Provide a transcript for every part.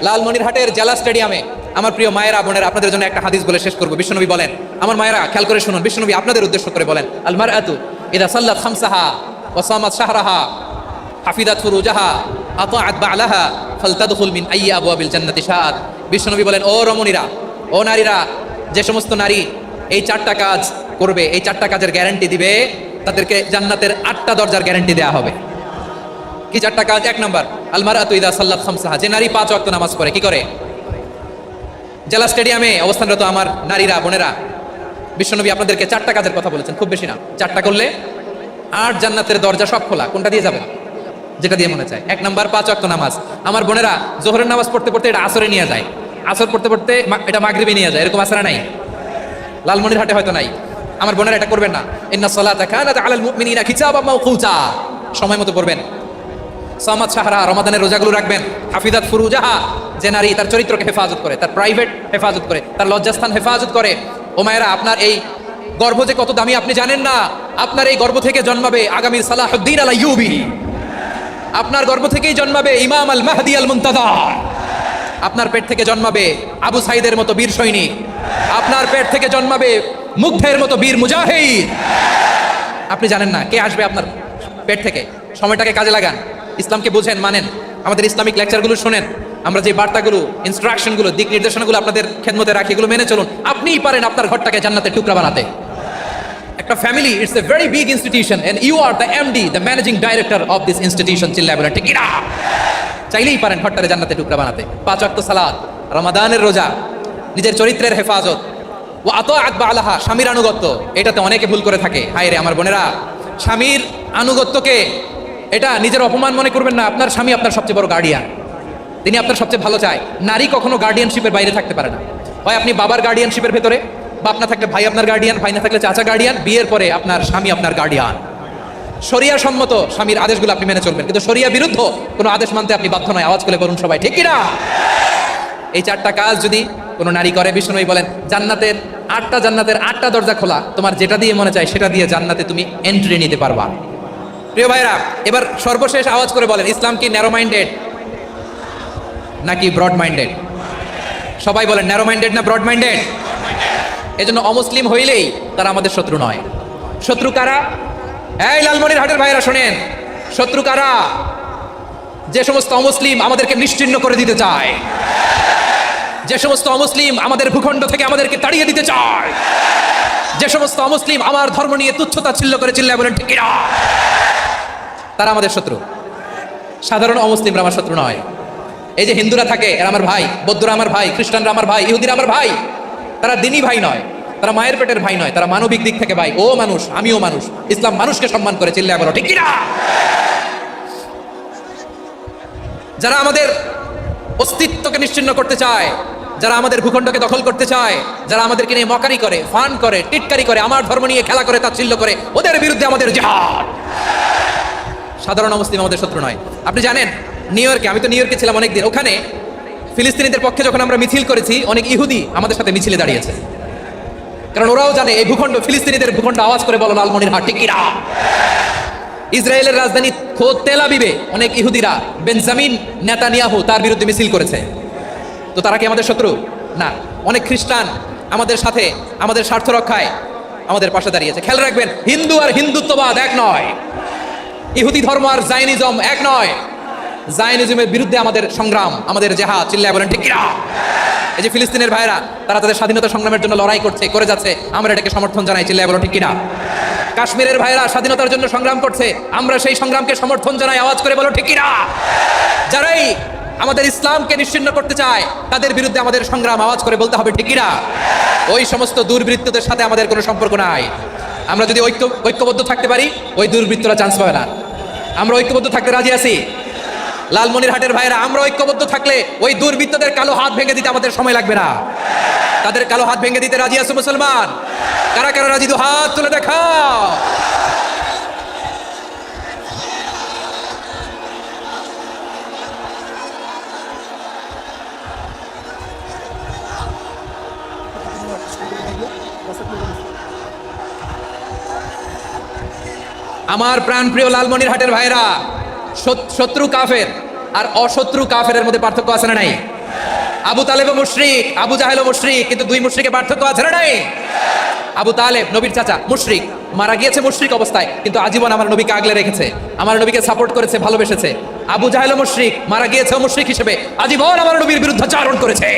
লালমনিরহাটের জেলা স্টেডিয়ামে আমার প্রিয় মায়েরা বোনেরা, আপনাদের জন্য একটা হাদিস বলে শেষ করব। বিশ্বনবী বলেন, আমার মায়েরা খেয়াল করে শুনুন, বিশ্বনবী আপনাদের উদ্দেশ্য করে বলেন, আল মারআতু ইযা সাল্লাত খামসাহা ওয়া সামাত শাহরাহা হাফিজাত ফুরুজাহা আতাআত বা'লাহা ফালতাদখুল মিন আইয়ি আবওয়াবিল জান্নাতি শাআত। বিশ্বনবী বলেন, ও রমণীরা, ও নারীরা, যে সমস্ত নারী এই 4টা কাজ করবে, এই 4টা কাজের গ্যারান্টি দিবে, তাদেরকে জান্নাতের 8টা দরজার গ্যারান্টি দেওয়া হবে। কি 4টা কাজ? 1 নাম্বার, আল মারআতু ইযা সাল্লাত খামসাহা, যে নারী 5 ওয়াক্ত নামাজ পড়ে। কি করে? জেলা স্টেডিয়ামে অবস্থানরত আমার নারীরা বোনেরা, বিশ্বনবী আপনাদেরকে 4টা কাজের কথা বলেছেন, খুব বেশি না, 4টা করলে 8 জান্নাতের দরজা সব খোলা। কোনটা দিয়ে যাবে? যেটা দিয়ে মনে চায়। 1 নাম্বার 5 ওয়াক্ত নামাজ। আমার বোনেরা জোহরের নামাজ পড়তে পড়তে এটা আসরে নিয়ে যায়, আসর পড়তে পড়তে এটা মাগরিবে নিয়ে যায়। এরকম আসরা নাই? লালমনিরহাটে হয়তো নাই। আমার বোনেরা এটা করবেন না। ইন্নাস সালাতা কানাত আলাল মুমিনিনা কিতাবাম মাওকুতা, সময় মতো পড়বেন। সামাত শাহরা, রমাদানের রোজাগুলো রাখবেন। হাফিজাত ফুরুজাহা, যে নারী তার চরিত্রকে হেফাজত করে, তার প্রাইভেট হেফাজত করে, তার লজ্জাস্থান হেফাজত করে। ও মায়েরা, আপনার এই গর্ভ যে কত দামি আপনি জানেন না। আপনার এই গর্ভ থেকে জন্মাবে আগামীর সালাহুদ্দিন আল আইয়ুবী। আপনার গর্ভ থেকেই জন্মাবে ইমাম আল মাহদি আল মুনতাযার। আপনার পেট থেকে জন্মাবে আবু সাইদের মতো বীর সৈনিক। আপনার পেট থেকে জন্মাবে মুগ্ধের মতো বীর মুজাহিদ। আপনি জানেন না কে আসবে আপনার পেট থেকে। সময়টাকে কাজে লাগান, ইসলামকে বুঝেন, মানেন, আমাদের ইসলামিক লেকচারগুলো শোনেন। আমরা যে বার্তাগুলো, ইনস্ট্রাকশনগুলো, দিক নির্দেশনাগুলো আপনাদের খেদমতে রাখি, এগুলো মেনে চলুন। আপনিই পারেন আপনার ঘরটাকে জান্নাতের টুকরা বানাতে। একটা family, it's a very big institution and you are the MD, the managing director of this institution. চিল্লায় বলেন ঠিক কিনা? চাইলেই পারেন ঘরটারে জান্নাতের টুকরা বানাতে। 5 ওয়াক্ত সালাত, রমাদানের রোজা, নিজের চরিত্রের হেফাজত, ও আতাআত বা'লাহা, স্বামীর আনুগত্য। এটাতে অনেকে ভুল করে থাকে। হায় রে আমার বোনেরা, স্বামীর আনুগত্যকে এটা নিজের অপমান মনে করবেন না। আপনার স্বামী আপনার সবচেয়ে বড় গার্ডিয়ান, তিনি আপনার সবচেয়ে ভালো চায়। নারী কখনো গার্ডিয়ানশিপের বাইরে থাকতে পারে না। হয় আপনি বাবার গার্ডিয়ানশিপের ভেতরে, বাপ না থাকলে ভাই আপনার গার্ডিয়ান, ভাই না থাকলে চাচা গার্ডিয়ান, বিয়ের পরে আপনার স্বামী আপনার গার্ডিয়ান। শরিয়া সম্মত স্বামীর আদেশগুলো আপনি মেনে চলবেন, কিন্তু শরিয়া বিরুদ্ধ কোনো আদেশ মানতে আপনি বাধ্য নয়। আওয়াজ করে বলুন সবাই ঠিক কিনা? এই 4টা কাজ যদি কোনো নারী করে, বিষ্ণুনবী বলেন জান্নাতের 8টা দরজা খোলা। তোমার যেটা দিয়ে মনে চায় সেটা দিয়ে জান্নাতে তুমি এন্ট্রি নিতে পারবা। প্রিয় ভাইরা, এবার সর্বশেষ আওয়াজ করে বলেন, ইসলাম কি ন্যারো মাইন্ডেড নাকি ব্রড মাইন্ডেড? সবাই বলেন, ন্যারো মাইন্ডেড না ব্রড মাইন্ডেড? এজন্য অমুসলিম হইলেই তারা আমাদের শত্রু নয়। শত্রু কারা? এই লালমনিরহাটের ভাইরা শোনেন, শত্রু কারা? যে সমস্ত অমুসলিম আমাদেরকে নিশ্চিহ্ন করে দিতে চায়, যে সমস্ত অমুসলিম আমাদের ভূখণ্ড থেকে আমাদেরকে তাড়িয়ে দিতে চায়, যে সমস্ত অমুসলিম আমার ধর্ম নিয়ে তুচ্ছতাচ্ছিল্য করে, চিল্লায় বলেন ঠিক কিনা? তারা আমাদের শত্রু। সাধারণ অমুসলিমরা আমার শত্রু নয়। এই যে হিন্দুরা থাকে, এরা আমার ভাই, বৌদ্ধরা আমার ভাই, খ্রিস্টানরা আমার ভাই, ইহুদিরা আমার ভাই। তারা দিনী ভাই নয়, তারা মায়ের পেটের ভাই নয়, তারা মানবিক দিক থেকে ভাই। ও মানুষ, আমিও মানুষ। ইসলাম মানুষকে সম্মান করে, চিল্লায় বলো ঠিক কিনা? যারা আমাদের অস্তিত্বকে নিশ্চিহ্ন করতে চায়, যারা আমাদের ভূখণ্ডকে দখল করতে চায়, যারা আমাদেরকে নিয়ে মকারি করে, ফান করে, টিটকারি করে, আমার ধর্ম নিয়ে খেলা করে, তাচ্ছিল্য করে, ওদের বিরুদ্ধে আমাদের জিহাদ। সাধারণ মুসলিম আমাদের শত্রু নয়। আপনি জানেন নিউ ইয়র্কে, আমি তো নিউ ইয়র্কে ছিলাম অনেকদিন, ওখানে ফিলিস্তিনিদের পক্ষে যখন আমরা মিছিল করেছি, অনেক ইহুদি আমাদের সাথে মিছিলে দাঁড়িয়েছে। কারণ ওরাও জানে এই ভূখণ্ড ফিলিস্তিনিদের ভূখণ্ড। আওয়াজ করে বলো লালমনিরহাট ঠিক কিনা? ইসরায়েলের রাজধানী খোদ তেল আবিবে অনেক ইহুদিরা বেঞ্জামিন নেতানিয়াহু তার বিরুদ্ধে মিছিল করেছে। তো তারা কি আমাদের শত্রু? না। অনেক খ্রিস্টান আমাদের সাথে, আমাদের স্বার্থ রক্ষায় আমাদের পাশে দাঁড়িয়েছে। খেয়াল রাখবেন, হিন্দু আর হিন্দুত্ববাদ এক নয়, ইহুদি ধর্ম আর জায়নিজম এক নয়। জায়নিজমের বিরুদ্ধে আমাদের সংগ্রাম, আমাদের জেহাদ, চিল্লায় বলেন ঠিক কিনা? এই যে ফিলিস্তিনের ভাইরা, তারা তাদের স্বাধীনতা সংগ্রামের জন্য লড়াই করছে, করে যাচ্ছে, আমরা এটাকে সমর্থন জানাই, চিল্লায় বলেন ঠিক কিনা? কাশ্মীরের ভাইরা স্বাধীনতার জন্য সংগ্রাম করছে, আমরা সেই সংগ্রামকে সমর্থন জানাই, আওয়াজ করে বলো ঠিক কিনা? যারাই আমাদের ইসলামকে নিশ্চিহ্ন করতে চায়, তাদের বিরুদ্ধে আমাদের সংগ্রাম, আওয়াজ করে বলতে হবে ঠিক কিনা? ওই সমস্ত দুর্বৃত্তদের সাথে আমাদের কোনো সম্পর্ক নাই। আমরা যদি ঐক্যবদ্ধ থাকতে পারি, ওই দুর্বৃত্তরা চান্স পাবে না। আমরা ঐক্যবদ্ধ থাকতে রাজি আছি। লালমনিরহাটের ভাইরা, আমরা ঐক্যবদ্ধ থাকলে ওই দুর্বৃত্তদের কালো হাত ভেঙে দিতে আমাদের সময় লাগবে না। তাদের কালো হাত ভেঙে দিতে রাজি আছে মুসলমান? কারা কারা রাজি? দু হাত তুলে দেখাও। আমার প্রাণপ্রিয় লালমনিরহাটের ভাইরা, শত্রু কাফের আর অশত্রু কাফেরের মধ্যে পার্থক্য আছে না নাই? আবু তালেব মুশরিক, আবু জাহেল মুশরিক, কিন্তু দুই মুশরিকের পার্থক্য আছে না নাই? আবু তালেব নবীর চাচা মুশরিক, মারা গিয়েছে মুশরিক অবস্থায়, কিন্তু আজীবন আমার নবীকে আগলে রেখেছে, আমার নবীকে সাপোর্ট করেছে, ভালোবেসেছে। আবু জাহেল মুশরিক, মারা গিয়েছে মুশরিক হিসেবে, আজীবন আমার নবীর বিরুদ্ধে চারণ করেছে।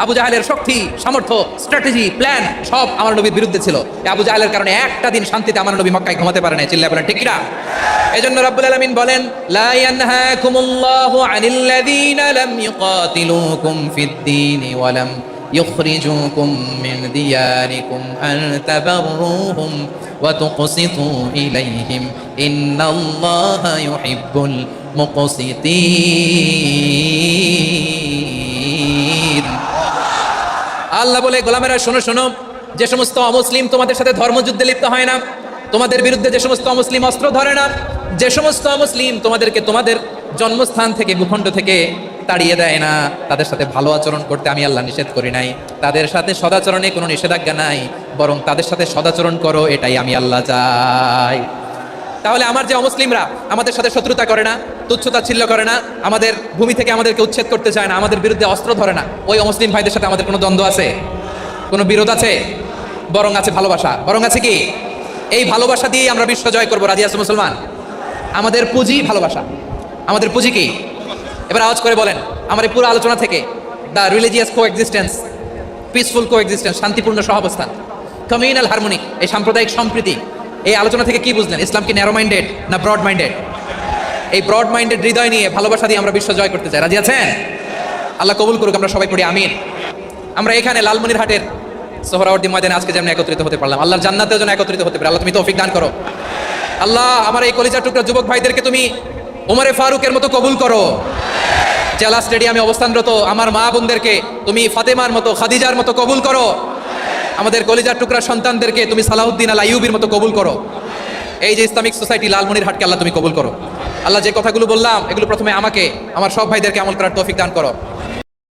আবু জাহেলের শক্তি, সামর্থ্য, স্ট্র্যাটেজি, প্ল্যান সব আমার নবীর বিরুদ্ধে ছিল। এই আবু জাহেলের কারণে একটা দিন শান্তিতে আমার নবী মক্কায় ঘুমাতে পারে না। চিল্লায় বলেন ঠিক কিনা? এজন্য রাব্বুল আলামিন বলেন, লা ইয়ানহাকুমুল্লাহু আনিল্লাযীনা লাম ইউকাতিলুকুম ফিদ-দীনি ওয়া লাম ইখরিজুকুম মিন দিয়ারিকুম আন তাবাররুহুম ওয়া তুকসিতু ইলাইহিম ইন্নাল্লাহা ইউহিব্বুল মুকসিতিন। আল্লাহ বলে, গোলামেরা শোনো শোনো, যে সমস্ত অমুসলিম তোমাদের সাথে ধর্মযুদ্ধে লিপ্ত হয় না, তোমাদের বিরুদ্ধে যে সমস্ত অমুসলিম অস্ত্র ধরে না, যে সমস্ত অমুসলিম তোমাদেরকে তোমাদের জন্মস্থান থেকে, ভূখণ্ড থেকে তাড়িয়ে দেয় না, তাদের সাথে ভালো আচরণ করতে আমি আল্লাহ নিষেধ করি নাই। তাদের সাথে সদাচরণে কোনো নিষেধাজ্ঞা নাই, বরং তাদের সাথে সদাচরণ করো, এটাই আমি আল্লাহ চাই। তাহলে আমার যে অমুসলিমরা আমাদের সাথে শত্রুতা করে না, তুচ্ছতাচ্ছিল্য করে না, আমাদের ভূমি থেকে আমাদেরকে উচ্ছেদ করতে চায় না, আমাদের বিরুদ্ধে অস্ত্র ধরে না, ওই অমুসলিম ভাইদের সাথে আমাদের কোনো দ্বন্দ্ব আছে? কোনো বিরোধ আছে? বরং আছে ভালোবাসা। বরং আছে কি? এই ভালোবাসা দিয়েই আমরা বিশ্ব জয় করবো। রাজি আছে মুসলমান? আমাদের পুঁজি ভালোবাসা। আমাদের পুঁজি কি? এবার আওয়াজ করে বলেন। আমার এই পুরো আলোচনা থেকে the religious co existence, peaceful co existence, শান্তিপূর্ণ সহাবস্থান, কমিউনাল হারমোনি, এই সাম্প্রদায়িক সম্প্রীতি, এই আলোচনা থেকে কি বুঝলেন? ইসলাম কি ন্যারো মাইন্ডেড না ব্রড মাইন্ডেড? এই ব্রড মাইন্ডেড হৃদয় নিয়ে, ভালোবাসা দিয়ে আমরা বিশ্ব জয় করতে চাই। রাজি আছেন? আল্লাহ কবুল করুক। আমরা সবাই পড়ি আমিন। আমরা এখানে লালমনিরহাটের সোহরাওয়ার্দী ময়দানে আজকে যেমন একত্রিত হতে পারলাম, আল্লাহর জান্নাতেও যেন একত্রিত হতে পারে। আল্লাহ তুমি তৌফিক দান করো। আল্লাহ আমার এই কলিজার টুকরা যুবক ভাইদেরকে তুমি ওমরে ফারুকের মতো কবুল করো। জেলা স্টেডিয়ামে অবস্থানরত আমার মা বোনদেরকে তুমি ফাতেমার মতো, খাদিজার মতো কবুল করো। আমাদের কলিজার টুকরা সন্তানদেরকে তুমি সালাউদ্দিন আল আইয়ুবির মতো কবুল করো। এই যে ইসলামিক সোসাইটি লালমনিরহাটকে আল্লাহ তুমি কবুল করো। আল্লাহ যে কথাগুলো বললাম, এগুলো প্রথমে আমাকে, আমার সব ভাইদেরকে আমল করার তৌফিক দান করো।